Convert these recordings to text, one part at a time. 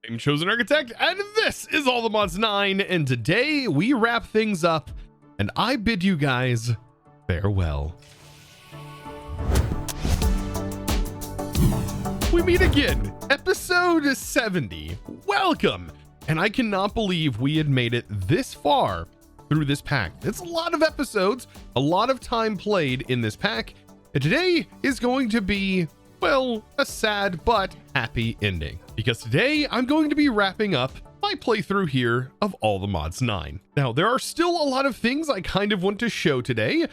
I'm ChosenArchitect, and this is All the Mods 9, and today we wrap things up, and I bid you guys farewell. We meet again, episode 70. Welcome! And I cannot believe we had made it this far through this pack. It's a lot of episodes, a lot of time played in this pack, and today is going to be, well, a sad but happy ending. Because today I'm going to be wrapping up my playthrough here of All the Mods 9. Now, there are still a lot of things I kind of want to show today,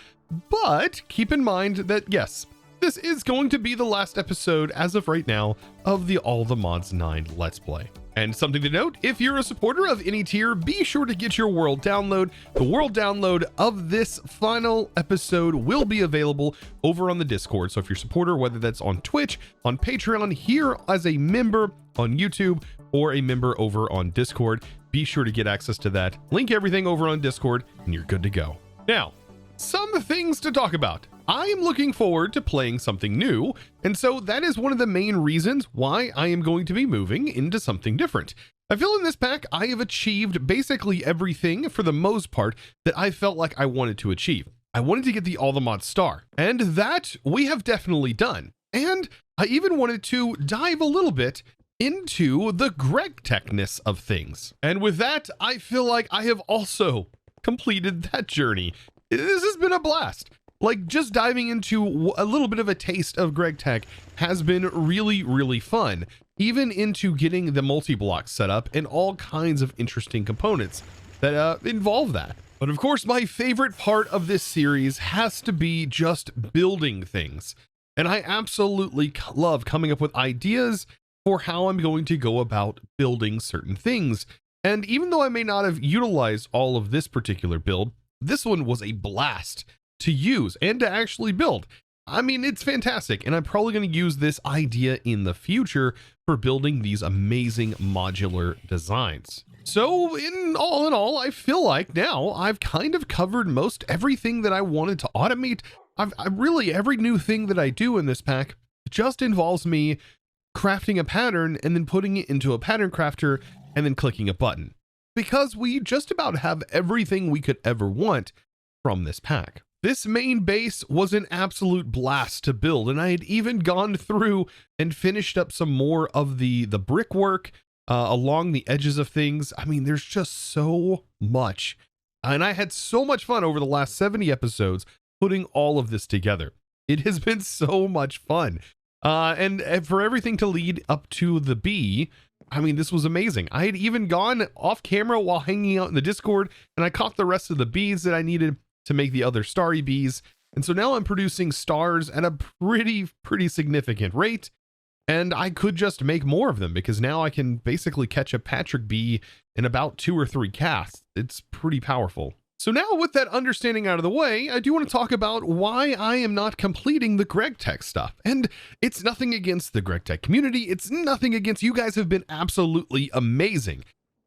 but keep in mind that yes, this is going to be the last episode as of right now of the All the Mods 9 Let's Play. And something to note, if you're a supporter of any tier, be sure to get your world download. The world download of this final episode will be available over on the Discord. So if you're a supporter, whether that's on Twitch, on Patreon, here as a member on YouTube, or a member over on Discord, be sure to get access to that. Link everything over on Discord and you're good to go. Now, some things to talk about. I am looking forward to playing something new, and so that is one of the main reasons why I am going to be moving into something different. I feel in this pack I have achieved basically everything for the most part that I felt like I wanted to achieve. I wanted to get the All the Mods Star, and that we have definitely done. And I even wanted to dive a little bit into the GregTech-ness of things. And with that, I feel like I have also completed that journey. This has been a blast. Like, just diving into a little bit of a taste of GregTech has been really, really fun, even into getting the multi-blocks set up and all kinds of interesting components that involve that. But of course, my favorite part of this series has to be just building things. And I absolutely love coming up with ideas for how I'm going to go about building certain things. And even though I may not have utilized all of this particular build, this one was a blast to use and to actually build. I mean, it's fantastic, and I'm probably going to use this idea in the future for building these amazing modular designs. So in all, I feel like now I've kind of covered most everything that I wanted to automate. I really, every new thing that I do in this pack just involves me crafting a pattern and then putting it into a pattern crafter and then clicking a button, because we just about have everything we could ever want from this pack. This main base was an absolute blast to build, and I had even gone through and finished up some more of the brickwork along the edges of things. I mean, there's just so much, and I had so much fun over the last 70 episodes putting all of this together. It has been so much fun, and for everything to lead up to the bee, I mean, this was amazing. I had even gone off camera while hanging out in the Discord, and I caught the rest of the bees that I needed to make the other starry bees. And so now I'm producing stars at a pretty significant rate. And I could just make more of them, because now I can basically catch a Patrick bee in about 2 or 3 casts. It's pretty powerful. So now with that understanding out of the way, I do want to talk about why I am not completing the GregTech stuff. And it's nothing against the GregTech community. It's nothing against you guys have been absolutely amazing.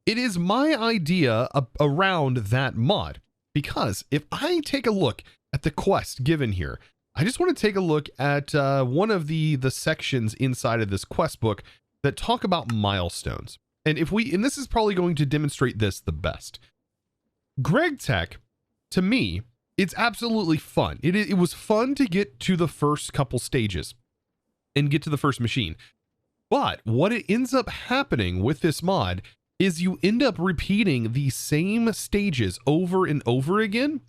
It is my idea around that mod. Because if I take a look at the quest given here, I just want to take a look at one of the sections inside of this quest book that talk about milestones. And this is probably going to demonstrate this the best. GregTech, to me, it's absolutely fun. It was fun to get to the first couple stages and get to the first machine. But what it ends up happening with this mod is you end up repeating the same stages over and over again,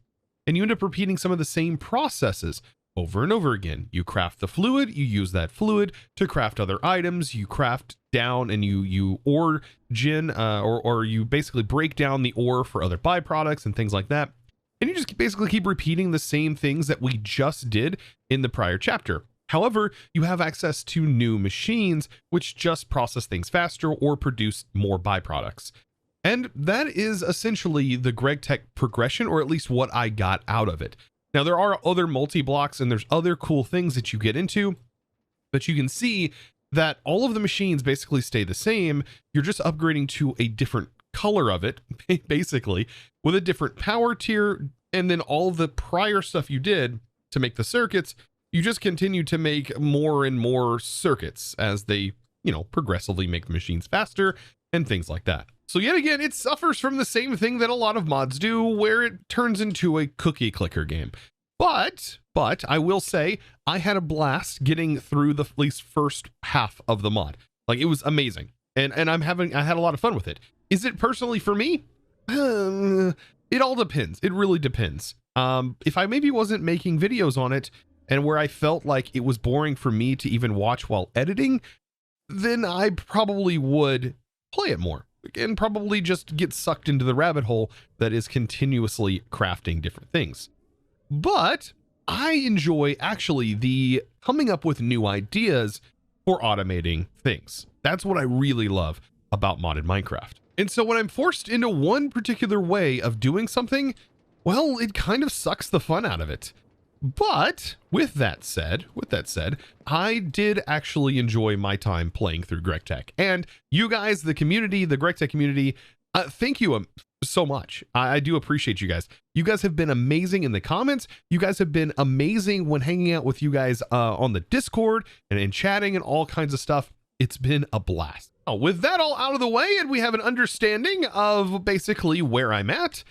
and you end up repeating some of the same processes over and over again. You craft the fluid, you use that fluid to craft other items, you craft down and you origin, or you basically break down the ore for other byproducts and things like that. And you just basically keep repeating the same things that we just did in the prior chapter. However, you have access to new machines, which just process things faster or produce more byproducts. And that is essentially the GregTech progression, or at least what I got out of it. Now, there are other multi-blocks and there's other cool things that you get into, but you can see that all of the machines basically stay the same. You're just upgrading to a different color of it, basically, with a different power tier, and then all of the prior stuff you did to make the circuits, you just continue to make more and more circuits as they, progressively make the machines faster and things like that. So yet again, it suffers from the same thing that a lot of mods do, where it turns into a cookie clicker game. But I will say I had a blast getting through the at least first half of the mod. Like, it was amazing. And I had a lot of fun with it. Is it personally for me? It all depends. It really depends. If I maybe wasn't making videos on it and where I felt like it was boring for me to even watch while editing, then I probably would play it more and probably just get sucked into the rabbit hole that is continuously crafting different things. But I enjoy actually the coming up with new ideas for automating things. That's what I really love about modded Minecraft. And so when I'm forced into one particular way of doing something, well, it kind of sucks the fun out of it. But with that said, I did actually enjoy my time playing through GregTech. And you guys, the community, the GregTech community, thank you so much. I do appreciate you guys. You guys have been amazing in the comments. You guys have been amazing when hanging out with you guys on the Discord and in chatting and all kinds of stuff. It's been a blast. With that all out of the way, and we have an understanding of basically where I'm at,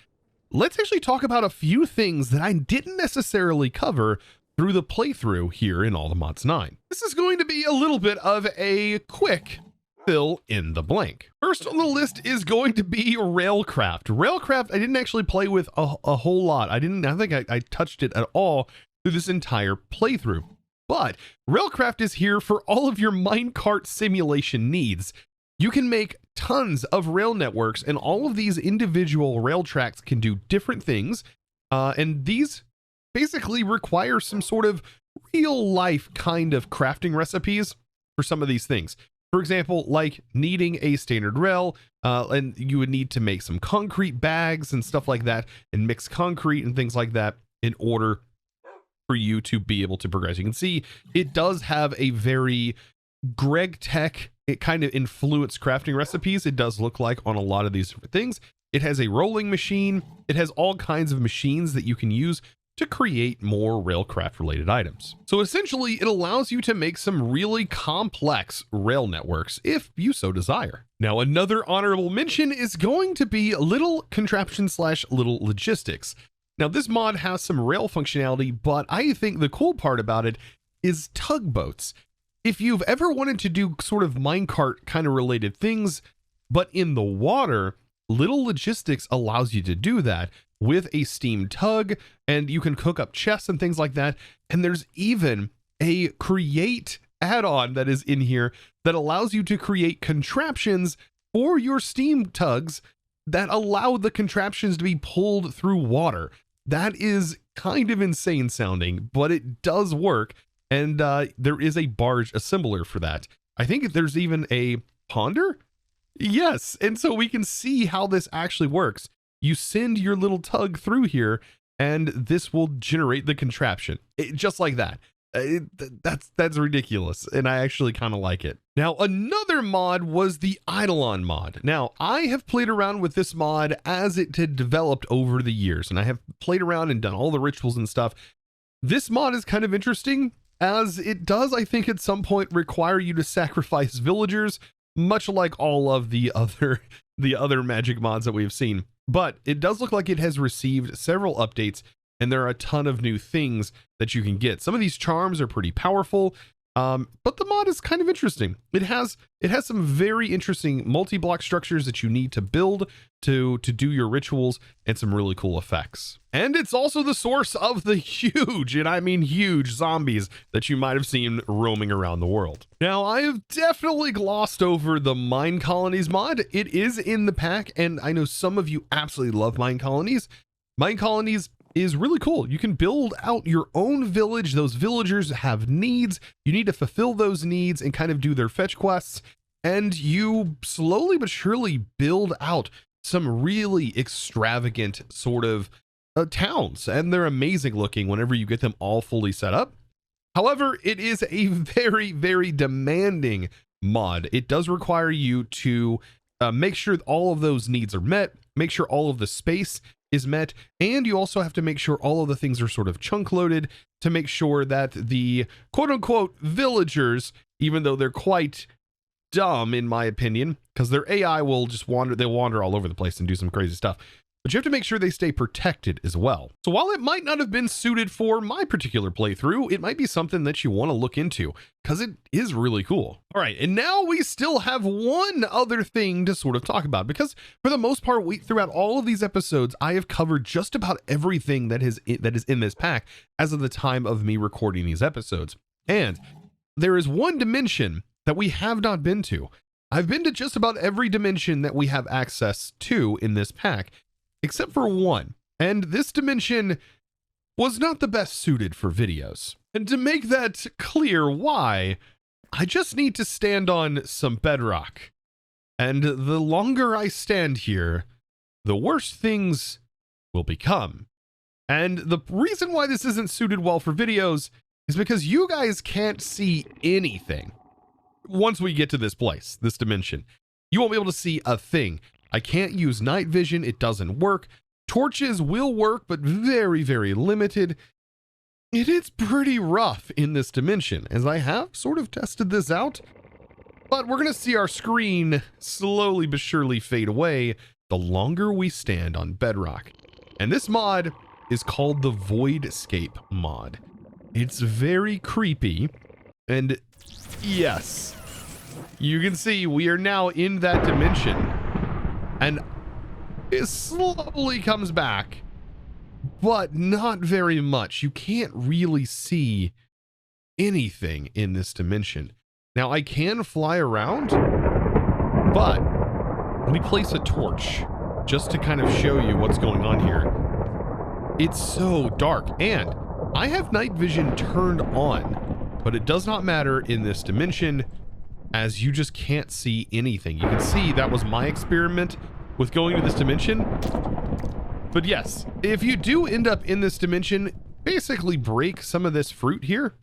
let's actually talk about a few things that I didn't necessarily cover through the playthrough here in All the Mods 9. This is going to be a little bit of a quick fill in the blank. First on the list is going to be Railcraft. Railcraft, I didn't actually play with a whole lot. I think I touched it at all through this entire playthrough. But Railcraft is here for all of your minecart simulation needs. You can make tons of rail networks, and all of these individual rail tracks can do different things. And these basically require some sort of real life kind of crafting recipes for some of these things. For example, like needing a standard rail, and you would need to make some concrete bags and stuff like that, and mix concrete and things like that in order for you to be able to progress. You can see it does have a very GregTech, it kind of influenced crafting recipes. It does look like on a lot of these different things. It has a rolling machine. It has all kinds of machines that you can use to create more railcraft related items. So essentially it allows you to make some really complex rail networks if you so desire. Now, another honorable mention is going to be Little Contraption / Little Logistics. Now, this mod has some rail functionality, but I think the cool part about it is tugboats. If you've ever wanted to do sort of minecart kind of related things, but in the water, Little Logistics allows you to do that with a steam tug, and you can cook up chests and things like that. And there's even a create add-on that is in here that allows you to create contraptions for your steam tugs that allow the contraptions to be pulled through water. That is kind of insane sounding, but it does work. And there is a barge assembler for that. I think there's even a ponder. Yes. And so we can see how this actually works. You send your little tug through here and this will generate the contraption just like that. That's ridiculous. And I actually kind of like it. Now, another mod was the Eidolon mod. Now, I have played around with this mod as it had developed over the years, and I have played around and done all the rituals and stuff. This mod is kind of interesting as it does, I think, at some point require you to sacrifice villagers, much like all of the other magic mods that we've seen. But it does look like it has received several updates, and there are a ton of new things that you can get. Some of these charms are pretty powerful, but the mod is kind of interesting. It has some very interesting multi-block structures that you need to build to do your rituals, and some really cool effects. And it's also the source of the huge, and I mean huge, zombies that you might have seen roaming around the world. Now, I have definitely glossed over the Mine Colonies mod. It is in the pack, and I know some of you absolutely love Mine Colonies. Mine Colonies is really cool. You can build out your own village. Those villagers have needs. You need to fulfill those needs and kind of do their fetch quests. And you slowly but surely build out some really extravagant sort of towns. And they're amazing looking whenever you get them all fully set up. However, it is a very, very demanding mod. It does require you to make sure all of those needs are met, make sure all of the space is met, and you also have to make sure all of the things are sort of chunk loaded to make sure that the quote unquote villagers, even though they're quite dumb in my opinion, because their AI will just they'll wander all over the place and do some crazy stuff. But you have to make sure they stay protected as well. So while it might not have been suited for my particular playthrough, it might be something that you want to look into because it is really cool. All right, and now we still have one other thing to sort of talk about, because for the most part, throughout all of these episodes, I have covered just about everything that is in this pack as of the time of me recording these episodes. And there is one dimension that we have not been to. I've been to just about every dimension that we have access to in this pack, except for one. And this dimension was not the best suited for videos. And to make that clear why, I just need to stand on some bedrock. And the longer I stand here, the worse things will become. And the reason why this isn't suited well for videos is because you guys can't see anything. Once we get to this place, this dimension, you won't be able to see a thing. I can't use night vision. It doesn't work. Torches will work, but very, very limited. It is pretty rough in this dimension, as I have sort of tested this out. But we're going to see our screen slowly but surely fade away the longer we stand on bedrock. And this mod is called the Voidscape mod. It's very creepy. And yes, you can see we are now in that dimension. And it slowly comes back, but not very much. You can't really see anything in this dimension. Now I can fly around, but let me place a torch just to kind of show you what's going on here. It's so dark, and I have night vision turned on, but it does not matter in this dimension, as you just can't see anything. You can see that was my experiment with going to this dimension. But yes, if you do end up in this dimension, basically break some of this fruit here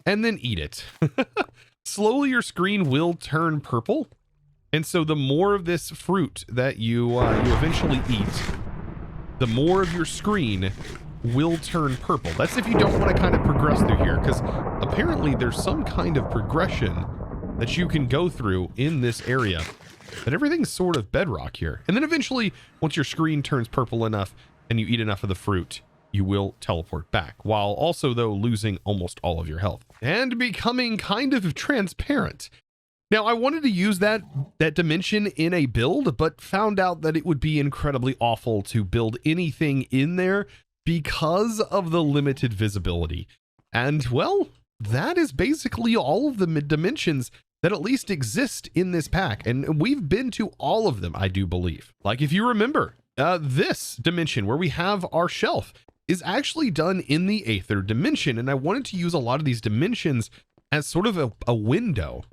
and then eat it. Slowly your screen will turn purple. And so the more of this fruit that you eventually eat, the more of your screen will turn purple. That's if you don't want to kind of progress through here, because apparently there's some kind of progression that you can go through in this area. But everything's sort of bedrock here. And then eventually, once your screen turns purple enough and you eat enough of the fruit, you will teleport back, while also, though, losing almost all of your health and becoming kind of transparent. Now, I wanted to use that dimension in a build, but found out that it would be incredibly awful to build anything in there because of the limited visibility. And, well, that is basically all of the dimensions that at least exist in this pack. And we've been to all of them, I do believe. Like, if you remember, this dimension where we have our shelf is actually done in the Aether dimension. And I wanted to use a lot of these dimensions as sort of a window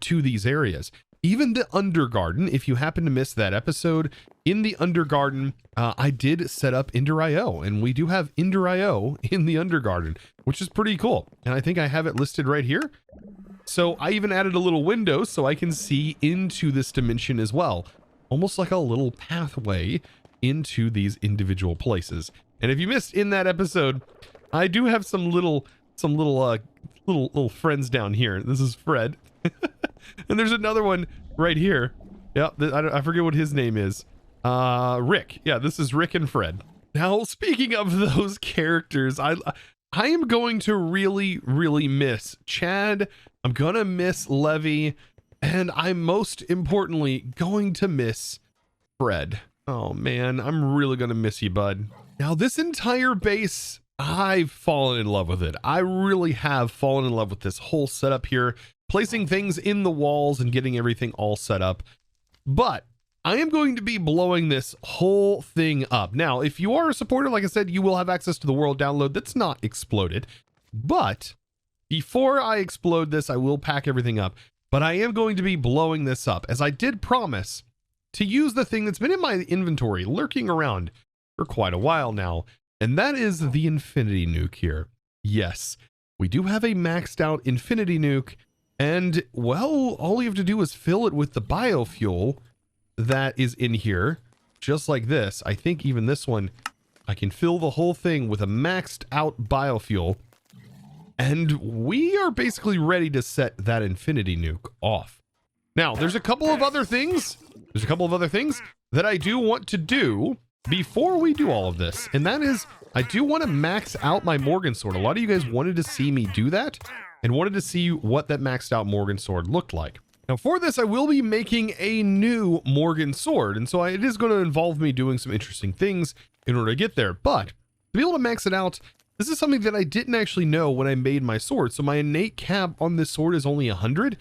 to these areas. Even the Undergarden, if you happen to miss that episode, in the Undergarden, I did set up Ender.io, and we do have Ender.io in the Undergarden, which is pretty cool. And I think I have it listed right here. So I even added a little window so I can see into this dimension as well. Almost like a little pathway into these individual places. And if you missed in that episode, I do have some little friends down here. This is Fred. And there's another one right here. Yep, I forget what his name is. Rick. Yeah, this is Rick and Fred. Now, speaking of those characters, I am going to really, really miss Chad. I'm gonna miss Levy, and I'm most importantly going to miss Fred. Oh man, I'm really gonna miss you, bud. Now, this entire base, I've fallen in love with it. I really have fallen in love with this whole setup here, placing things in the walls and getting everything all set up. But I am going to be blowing this whole thing up. Now, if you are a supporter, like I said, you will have access to the world download that's not exploded. But before I explode this, I will pack everything up. But I am going to be blowing this up, as I did promise to use the thing that's been in my inventory, lurking around for quite a while now. And that is the infinity nuke here. Yes, we do have a maxed out infinity nuke. And, well, all you have to do is fill it with the biofuel that is in here, just like this. I think even this one, I can fill the whole thing with a maxed out biofuel. And we are basically ready to set that infinity nuke off. Now, there's a couple of other things. That I do want to do before we do all of this. And that is, I do want to max out my Morgan sword. A lot of you guys wanted to see me do that and wanted to see what that maxed out Morgan sword looked like. Now for this, I will be making a new Morgan sword. And so it is going to involve me doing some interesting things in order to get there. But to be able to max it out, this is something that I didn't actually know when I made my sword. So my innate cap on this sword is only 100.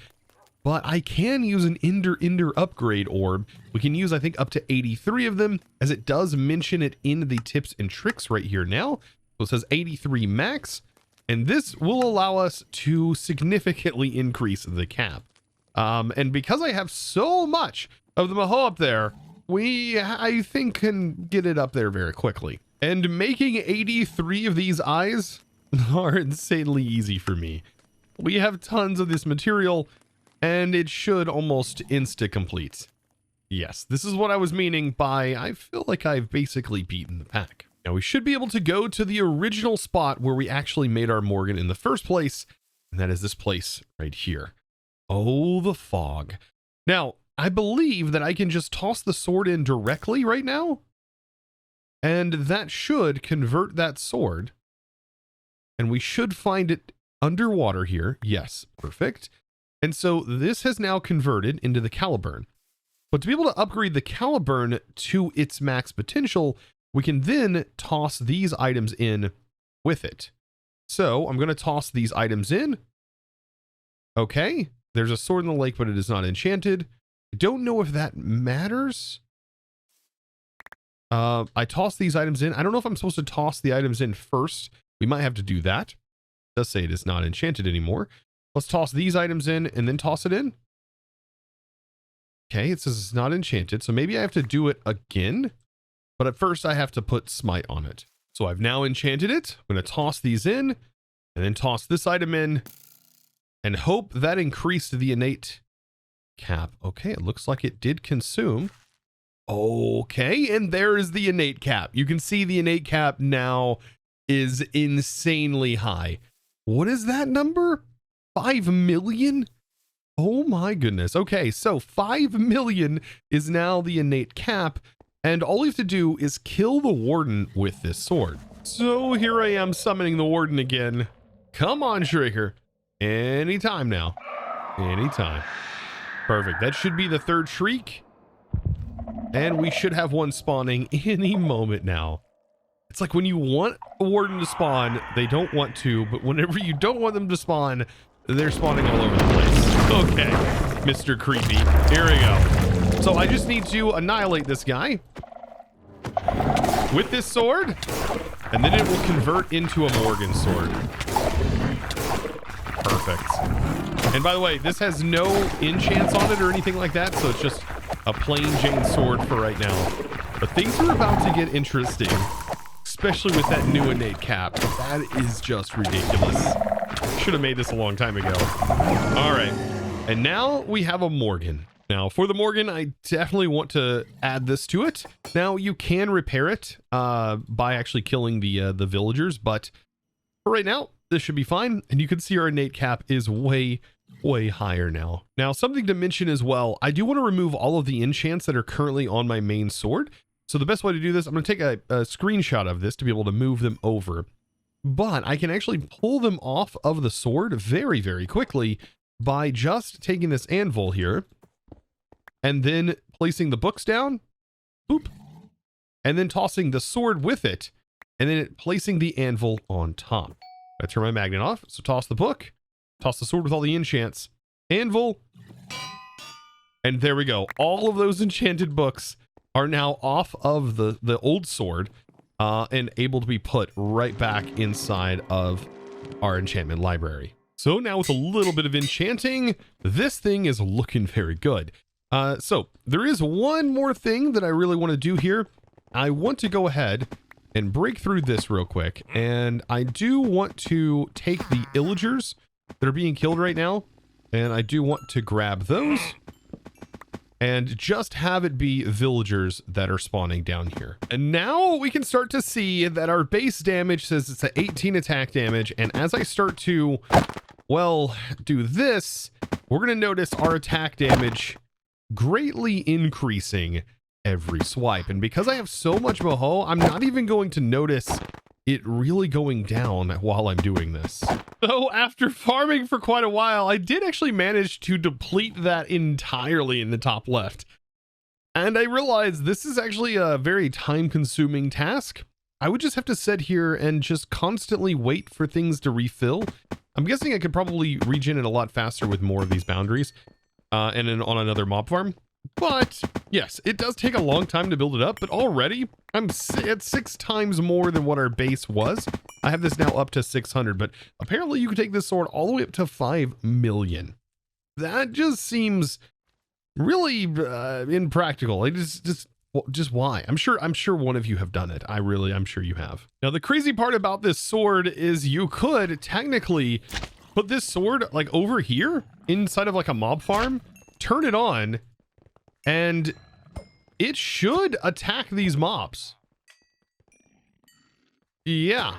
But I can use an Ender upgrade orb. We can use, I think, up to 83 of them, as it does mention it in the tips and tricks right here now. So it says 83 max, and this will allow us to significantly increase the cap. And because I have so much of the Maho up there, I think, can get it up there very quickly. And making 83 of these eyes are insanely easy for me. We have tons of this material, and it should almost insta-complete. Yes, this is what I was meaning by I feel like I've basically beaten the pack. Now we should be able to go to the original spot where we actually made our Morgan in the first place, and that is this place right here. Oh, the fog. Now, I believe that I can just toss the sword in directly right now, and that should convert that sword, and we should find it underwater here. Yes, perfect. And so this has now converted into the Caliburn. But to be able to upgrade the Caliburn to its max potential, we can then toss these items in with it. So I'm going to toss these items in. Okay, there's a sword in the lake, but it is not enchanted. I don't know if that matters. I toss these items in. I don't know if I'm supposed to toss the items in first. We might have to do that. It does say it is not enchanted anymore. Let's toss these items in and then toss it in. Okay, it says it's not enchanted, so maybe I have to do it again. But at first I have to put smite on it. So I've now enchanted it. I'm going to toss these in and then toss this item in and hope that increased the innate cap. Okay, it looks like it did consume. Okay, and there is the innate cap. You can see the innate cap now is insanely high. What is that number? 5 million? Oh my goodness. Okay, so 5 million is now the innate cap, and all you have to do is kill the warden with this sword. So here I am summoning the warden again. Come on, Shrieker. Anytime now. Anytime. Perfect. That should be the third shriek. And we should have one spawning any moment now. It's like when you want a warden to spawn, they don't want to, but whenever you don't want them to spawn, they're spawning all over the place. Okay, Mr. Creepy. Here we go. So I just need to annihilate this guy with this sword, and then it will convert into a Morgan sword. Perfect. And by the way, this has no enchants on it or anything like that, so it's just a plain Jane sword for right now. But things are about to get interesting, especially with that new innate cap. That is just ridiculous. Should have made this a long time ago. All right, and now we have a Morgan. Now for the Morgan, I definitely want to add this to it. Now you can repair it by actually killing the villagers, but for right now, this should be fine. And you can see our innate cap is way higher now. Now, something to mention as well, I do want to remove all of the enchants that are currently on my main sword. So the best way to do this, I'm going to take a screenshot of this to be able to move them over. But I can actually pull them off of the sword very, very quickly by just taking this anvil here and then placing the books down, boop, and then tossing the sword with it, and then placing the anvil on top. I turn my magnet off, so toss the book, toss the sword with all the enchants, anvil, and there we go. All of those enchanted books are now off of the old sword and able to be put right back inside of our enchantment library. So now with a little bit of enchanting, this thing is looking very good. So there is one more thing that I really want to do here. I want to go ahead and break through this real quick. And I do want to take the illagers that are being killed right now. And I do want to grab those and just have it be villagers that are spawning down here. And now we can start to see that our base damage says it's at 18 attack damage. And as I start to, well, do this, we're going to notice our attack damage greatly increasing every swipe. And because I have so much Moho, I'm not even going to notice it really going down while I'm doing this. So after farming for quite a while, I did actually manage to deplete that entirely in the top left. And I realized this is actually a very time-consuming task. I would just have to sit here and just constantly wait for things to refill. I'm guessing I could probably regen it a lot faster with more of these boundaries and then on another mob farm. But yes, it does take a long time to build it up, but already I'm at 6 times more than what our base was. I have this now up to 600, but apparently you can take this sword all the way up to 5 million. That just seems really impractical. Like just why? I'm sure one of you have done it. I'm sure you have. Now the crazy part about this sword is you could technically put this sword like over here inside of like a mob farm, turn it on, and it should attack these mobs. Yeah.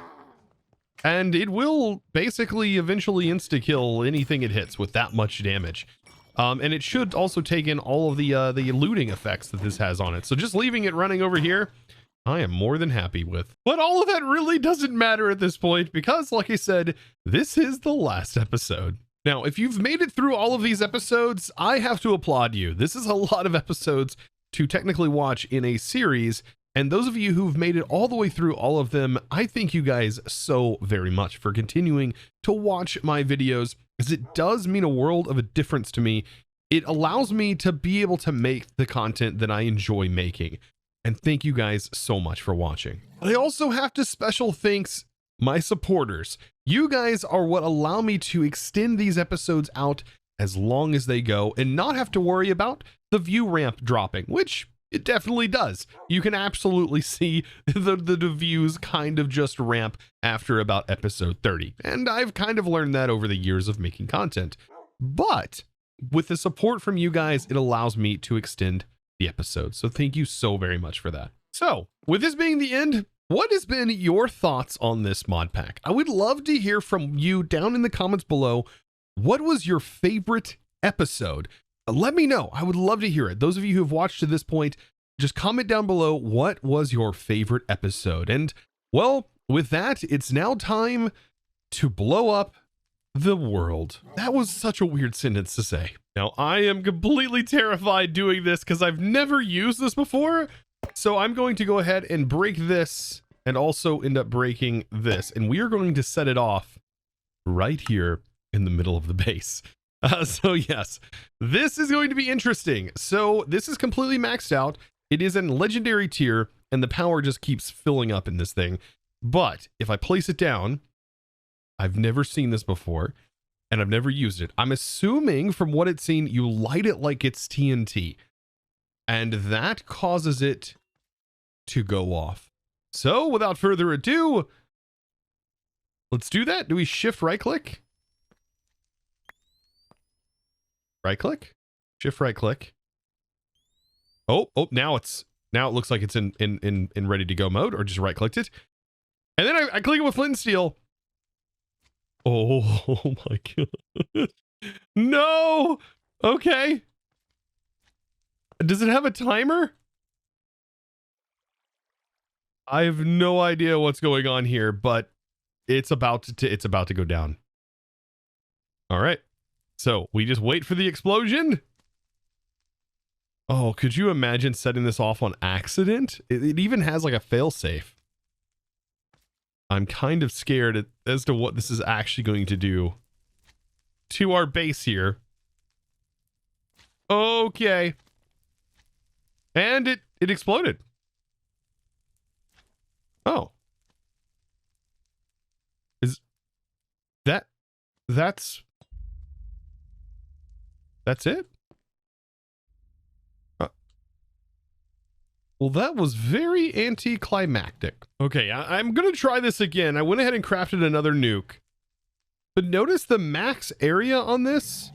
And it will basically eventually insta-kill anything it hits with that much damage. And it should also take in all of the looting effects that this has on it. So just leaving it running over here, I am more than happy with. But all of that really doesn't matter at this point because, like I said, this is the last episode. Now, if you've made it through all of these episodes, I have to applaud you. This is a lot of episodes to technically watch in a series. And those of you who've made it all the way through all of them, I thank you guys so very much for continuing to watch my videos, because it does mean a world of a difference to me. It allows me to be able to make the content that I enjoy making. And thank you guys so much for watching. I also have to special thanks my supporters. You guys are what allow me to extend these episodes out as long as they go and not have to worry about the view ramp dropping, which it definitely does. You can absolutely see the views kind of just ramp after about episode 30. And I've kind of learned that over the years of making content. But with the support from you guys, it allows me to extend the episode. So thank you so very much for that. So with this being the end, what has been your thoughts on this mod pack? I would love to hear from you down in the comments below. What was your favorite episode? Let me know. I would love to hear it. Those of you who have watched to this point, just comment down below what was your favorite episode. And well, with that, it's now time to blow up the world. That was such a weird sentence to say. Now, I am completely terrified doing this because I've never used this before. So I'm going to go ahead and break this and also end up breaking this. And we are going to set it off right here in the middle of the base. So yes, this is going to be interesting. So this is completely maxed out. It is in legendary tier and the power just keeps filling up in this thing. But if I place it down, I've never seen this before and I've never used it. I'm assuming from what it's seen, you light it like it's TNT and that causes it to go off. So without further ado, let's do that. Do we shift right click? Right click, shift right click. Oh, now it looks like it's in ready to go mode, or just right clicked it. And then I click it with flint and steel. Oh my God. No. Okay. Does it have a timer? I have no idea what's going on here, but it's about to go down. All right. So we just wait for the explosion. Oh, could you imagine setting this off on accident? It even has like a failsafe. I'm kind of scared as to what this is actually going to do to our base here. Okay. And it exploded. Oh. Is that's it? Well, that was very anticlimactic. Okay, I'm going to try this again. I went ahead and crafted another nuke. But notice the max area on this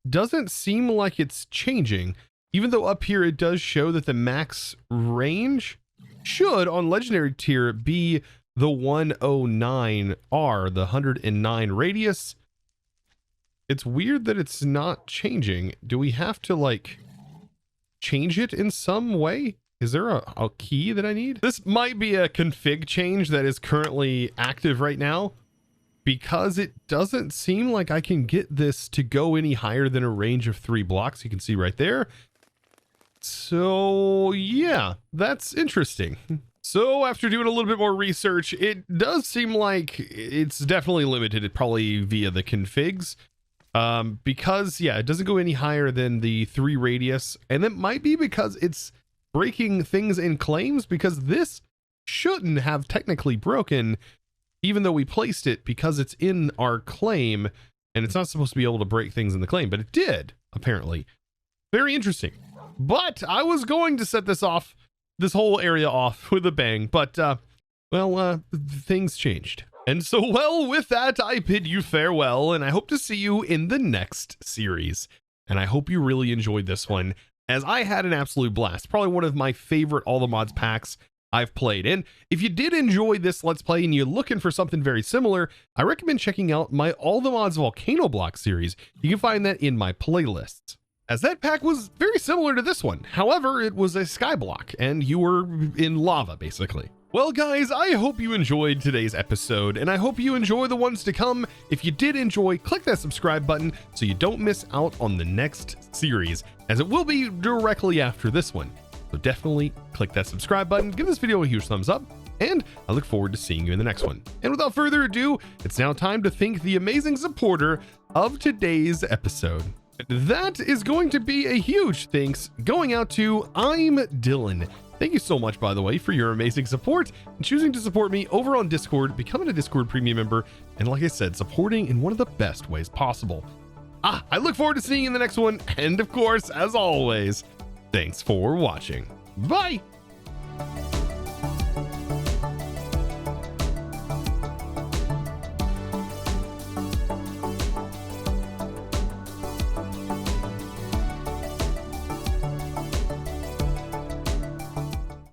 doesn't seem like it's changing. Even though up here it does show that the max range should, on legendary tier, be the 109R, the 109 radius. It's weird that it's not changing. Do we have to like change it in some way? Is there a key that I need? This might be a config change that is currently active right now, because it doesn't seem like I can get this to go any higher than a range of 3 blocks. You can see right there. So yeah, that's interesting. So after doing a little bit more research, it does seem like it's definitely limited, probably via the configs. Because yeah, it doesn't go any higher than the 3 radius, and it might be because it's breaking things in claims, because this shouldn't have technically broken, even though we placed it, because it's in our claim and it's not supposed to be able to break things in the claim, but it did apparently. Very interesting. But I was going to set this whole area off with a bang, but things changed. And so, well, with that, I bid you farewell, and I hope to see you in the next series. And I hope you really enjoyed this one, as I had an absolute blast. Probably one of my favorite All the Mods packs I've played. And if you did enjoy this Let's Play and you're looking for something very similar, I recommend checking out my All the Mods Volcano Block series. You can find that in my playlists, as that pack was very similar to this one. However, it was a sky block and you were in lava basically. Well guys, I hope you enjoyed today's episode, and I hope you enjoy the ones to come. If you did enjoy, click that subscribe button so you don't miss out on the next series, as it will be directly after this one. So definitely click that subscribe button, give this video a huge thumbs up, and I look forward to seeing you in the next one. And without further ado, it's now time to thank the amazing supporter of today's episode. That is going to be a huge thanks going out to I'm Dylan. Thank you so much, by the way, for your amazing support and choosing to support me over on Discord, becoming a Discord premium member, and like I said, supporting in one of the best ways possible. I look forward to seeing you in the next one, and of course, as always, thanks for watching. Bye!